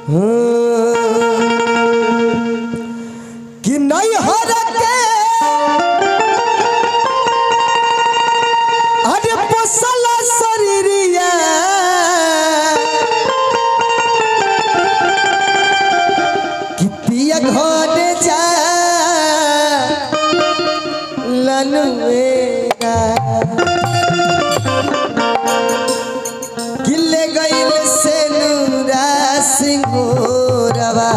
कि नहीं हर के अरे पोसल शरीरिया कि पिया घर जा लनुएगा किले गइल से नूरा सिंगोरवा।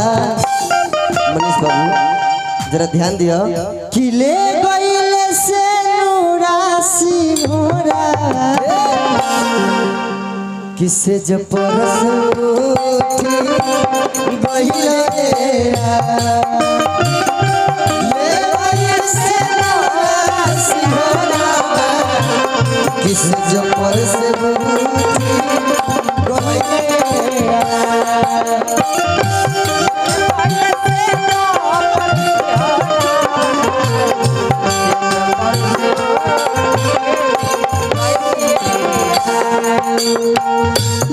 मनीष बाबू जरा ध्यान दियो। किले गइल से नूरा सिंगोरा किसे जब परस उठी गइल किसे जब परस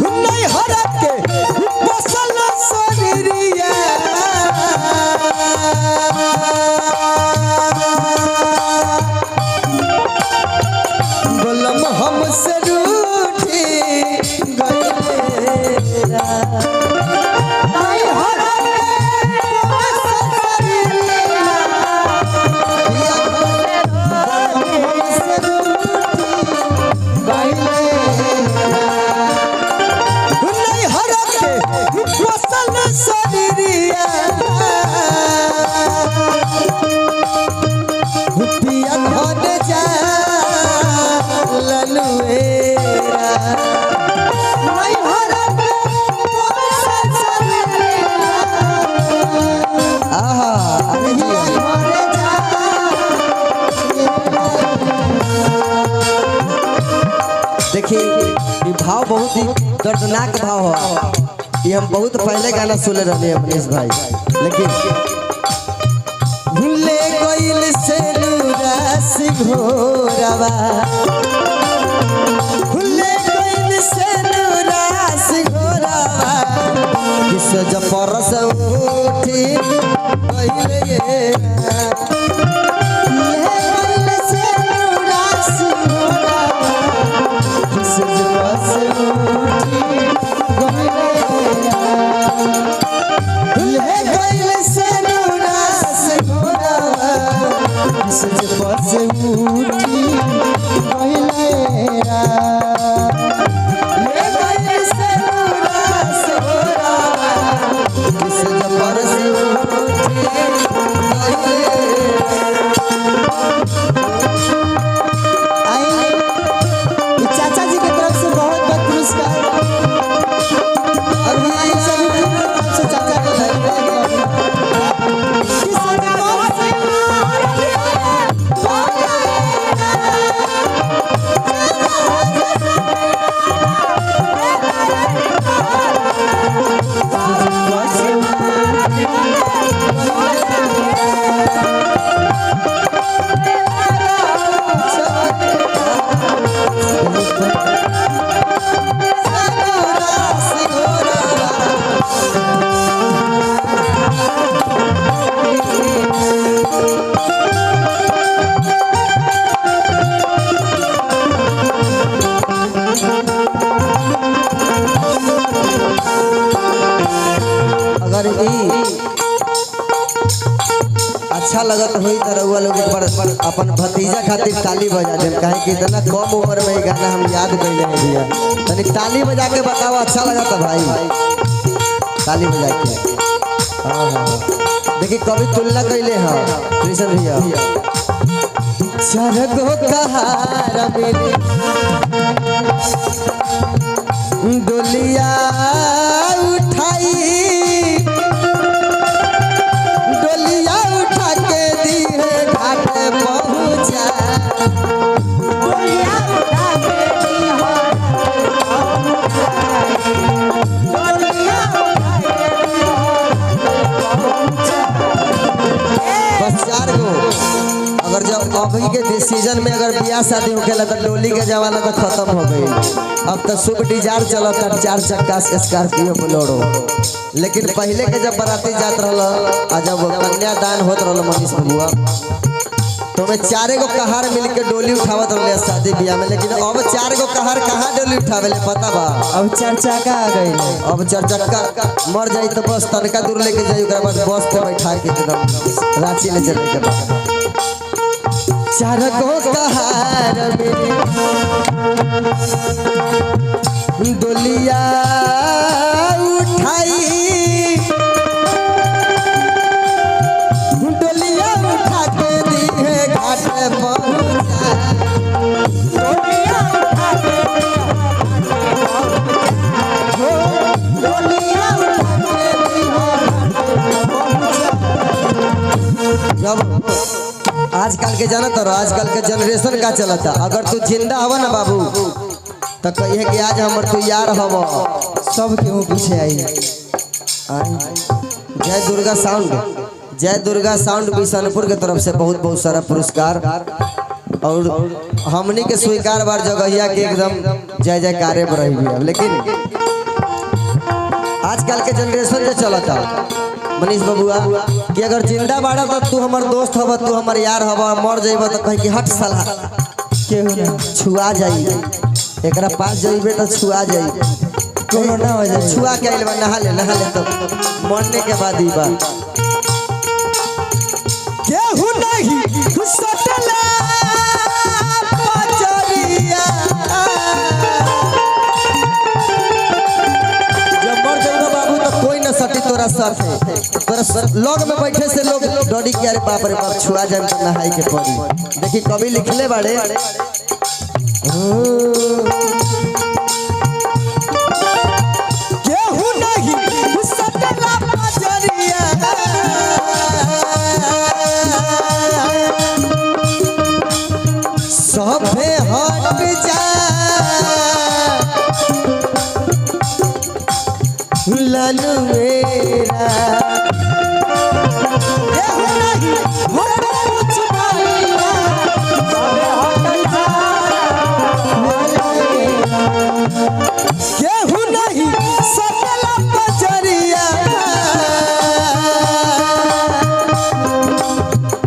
नहीं हरा के बसल शरीरिया गोलम हमसे रूठी गइलेरा। नहीं हरा के बसल शरीरिया हमसे रूठी गइलेरा। नहीं हरा के बसल शरीरिया पिया घर जा लनुएरा। नहीं हरा के बसल शरीरिया आहा अरे पिया घर जा। देखिए ये भाव बहुत ही दर्दनाक भाव है। ये हम बहुत पहले गाना सुने रहे हैं मनीष भाई, लेकिन भूले गइल से नूरा सिंगोरवा भूले गइल से नूरा सिंगोरवा किसे जब परस उठी गइल ये गइल से नूरा सिंगोरवा किसे जब परस उठी गइल ये गइल से नूरा सिंगोरवा किसे जब परस उठी गइलेरा। ये गइल से नूरा सिंगोरवा किसे जब परस उठी गइलेरा। आई चाचा जी की तरफ से बहुत बहुत पुरस्कार और हमारे सभी से चाचा को धन्यवाद। अगर अच्छा लगत हुई तो रउआ लोग पर अपन भतीजा खातिर ताली बजा देम, काहे कि इतना कम उम्र में ये गाना हम याद कइले हैं भैया। तनी ताली बजा के बताओ अच्छा लगा था भाई, ताली बजा के। हाँ हाँ देखिए कभी तुलना कइले हैं कृष्ण भैया। चरगो कहारा मेरे डोलिया उठाई डोलिया उठा के दी है घाट पहुँचा। डोलिया उठा के दी है डोलिया उठा के दी है बस 4 गो। अगर जब अभी के डिसीजन में अगर बियाह शादी होखेला तो डोली के जमाना तो खत्म हो गई। अब तो सुबह डिजार चलता 4 चक्का स्कॉर्पियो बोलेरो। लेकिन पहले के जब बाराती जात रहल जब कन्यादान होत रहल मनीष बबुआ तो मैं 4 गो कहार मिलके डोली उठावत रहले शादी बियाह में। लेकिन अब 4 गो कहार कहाँ डोली उठावेले पता बा? अब 4 चक्का आ गई। अब 4 चक्का मर जाई तो बस तनका दूर लेके जाई ओकरा बाद बस पे बैठा के एकदम रांची ले चले के बाद 4 गो कहार में डोलिया उठाई डोलिया उठा के दी है घाट पहुंचा डोलिया उठा के डोलिया उठा के दी है जब आजकल के जानत रहो आजकल के जनरेशन का चलता। अगर तू जिंदा हवा ना बाबू तो कहिए कि आज हमर तू यार हव सब केहू पीछे आई। जय दुर्गा साउंड बिशनपुर के तरफ से बहुत बहुत सारा पुरस्कार और हमनी के स्वीकार बार जगहिया के एकदम जय जयकारे रही भी। लेकिन आजकल के जनरेशन जो चलता मनीष बबुआ कि अगर जिंदा बाड़ा तो तू हमार दोस्त हवा तू हमार यार हवा मर जाइब तो कह कि हट साला केहू छुआ जाई एकरा पास जाइबे तो छुआ जाई कोरोना हो जाए छुआ के आइल बा नहा ले तो मरने के बाद ही बा केहू नहीं सटला पचरिया जब मर जाइबा बाबू तो कोई न सटी तोरा साथ तोरा लोग में बैठे से लोग डॉडी के अरे बाप रे बाप छुआ जाए तो नहाई के पड़ी। देखी कवि लिखले बाड़े केहू नहीं सटला पचरिया सभे हट जा लालू मेरा केहू नहीं कुछ बोलिया केहू नहीं सटला पचरिया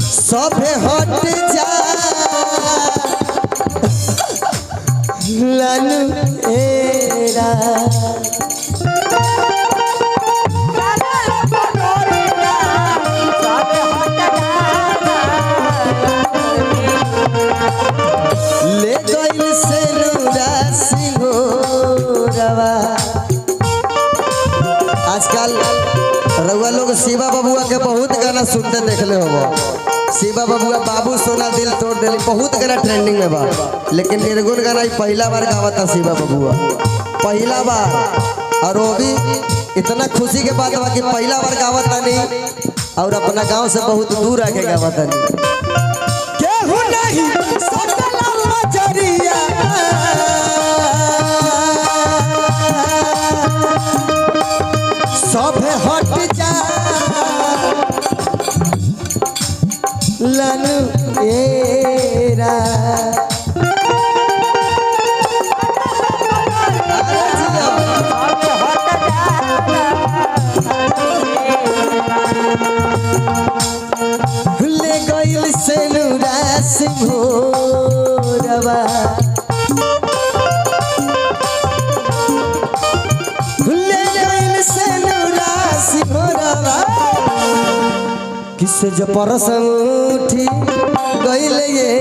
सभे हट जा लालू एरा ले गइल से नूरा सिंगोरवा। आजकल रउआ लोग शिवा बबुआ के बहुत गाना सुनते देखले होबो। शिवा बबुआ बाबू सोना दिल तोड़ देली बहुत गाना ट्रेंडिंग में बा। लेकिन निर्गुण गाना ही पहला बार गावता शिवा बबुआ पहला बार। और वो भी इतना खुशी के बात बा कि पहला बार गावता नहीं और अपना गांव से बहुत दूर आके गावता नहीं। केहू नहीं सटला पचरिया सभे हट जा लालू एरा ले गइल से नूरा सिंगोरवा ले गइल से नूरा सिंगोरवा किसे जो परस उठी गइल ये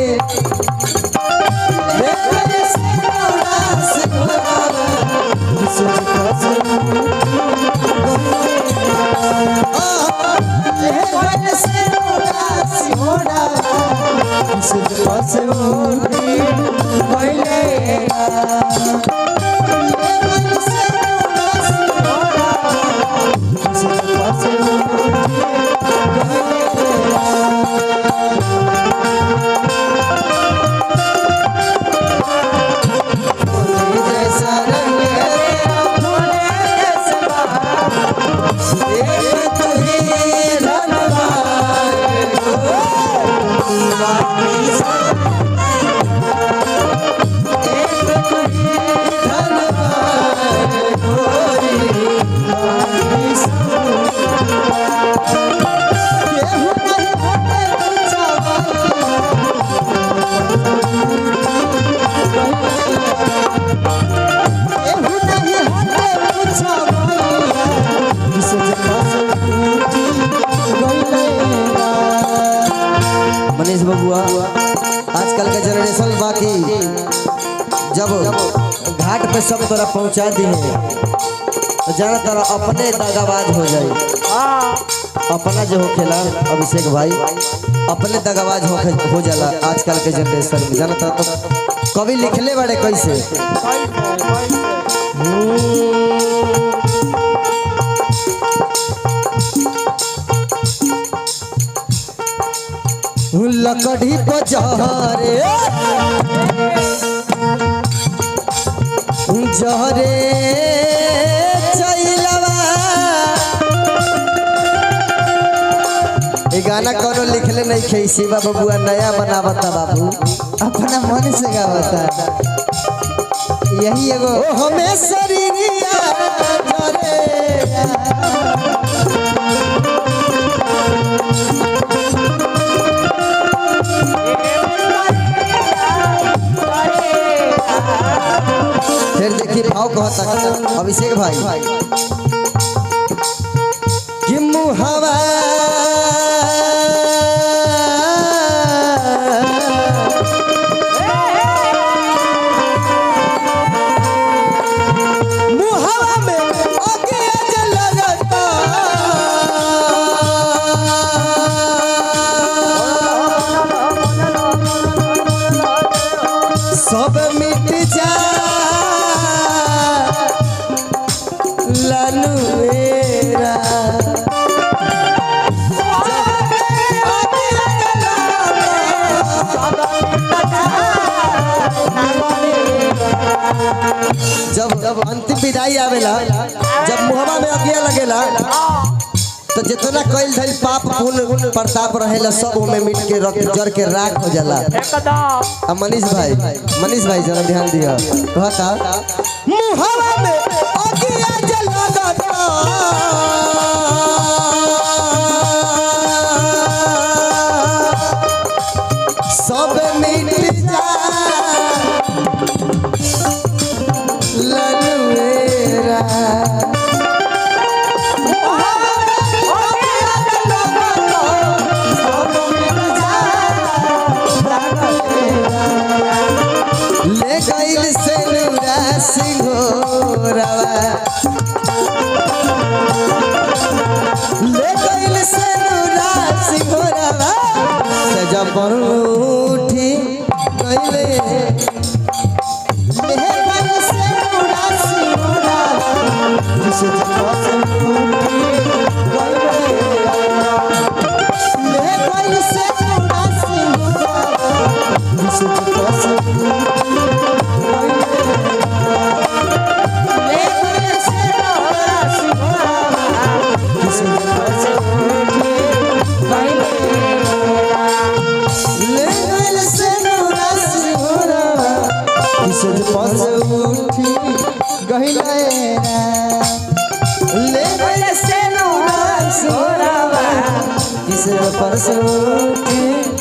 ले गइल से नूरा सिंगोरवा किसे जो परस Bye. में सब तोरा पहुंचा दी है तो जाना तारा अपने दगाबाज हो जाई। अपना जो होखेला अभिषेक भाई अपने दगाबाज हो जाला आजकल के जनरेशन में। जाना तारा तो कभी लिखले बड़े कैसे लकड़ी पजहरे जहरे चैलवा। ये गाना कौनो लिखले नहीं खे शिवा बबुआ नया बनावता बाबू अपना मन से गावता यही एगो हमें शरीरिया फिर देखिए भाव कहता अभिषेक भाई कि मुहावा मुहावा में आगे लगता सब मिट जा लनुएरा जब अंतिम विदाई आवेला जब मुहवा में अगिया लगेला तो जितना कइल धइल पाप पुण्य प्रताप रहेला सब में मिट के जर के राख हो जाला। अब मनीष भाई जरा ध्यान दिया कहता मुहवा में अगिया जलता सब मिट जा लनुएरा ले गइल से नुरा सिंघोरवा ले गइल से नुरा सिंघोरवा सजा पर उठी गइले ले गइल से नुरा सिंघोरवा जिसे जपस उठी गइले ले गइल से नुरा सिंघोरवा जिसे जपस परसों